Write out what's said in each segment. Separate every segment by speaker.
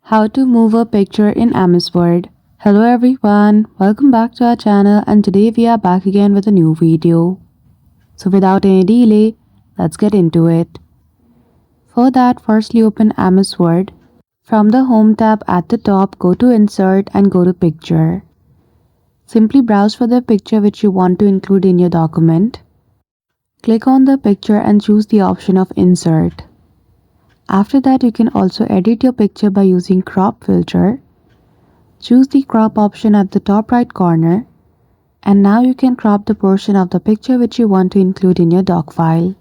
Speaker 1: How to move a picture in MS Word. Hello everyone, welcome back to our channel, and today we are back again with a new video. So without any delay, let's get into it. For that, firstly open MS Word. From the Home tab at the top, go to Insert and go to Picture. Simply browse for the picture which you want to include in your document. Click on the picture and choose the option of Insert. After that, you can also edit your picture by using crop filter. Choose the crop option at the top right corner, and now you can crop the portion of the picture which you want to include in your doc file.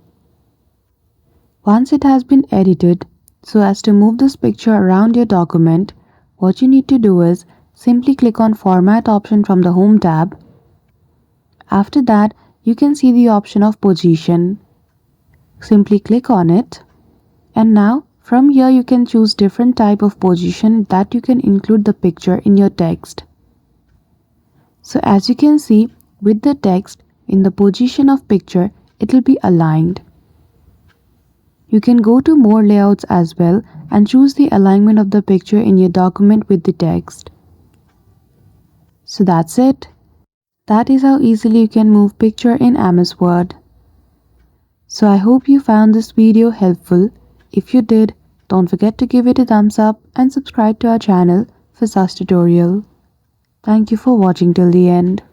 Speaker 1: Once it has been edited, so as to move this picture around your document, what you need to do is simply click on Format option from the Home tab. After that, you can see the option of Position. Simply click on it. And now, from here you can choose different type of position that you can include the picture in your text. So as you can see, with the text, in the position of picture, it will be aligned. You can go to more layouts as well and choose the alignment of the picture in your document with the text. So that's it. That is how easily you can move picture in MS Word. So I hope you found this video helpful. If you did, don't forget to give it a thumbs up and subscribe to our channel for such tutorial. Thank you for watching till the end.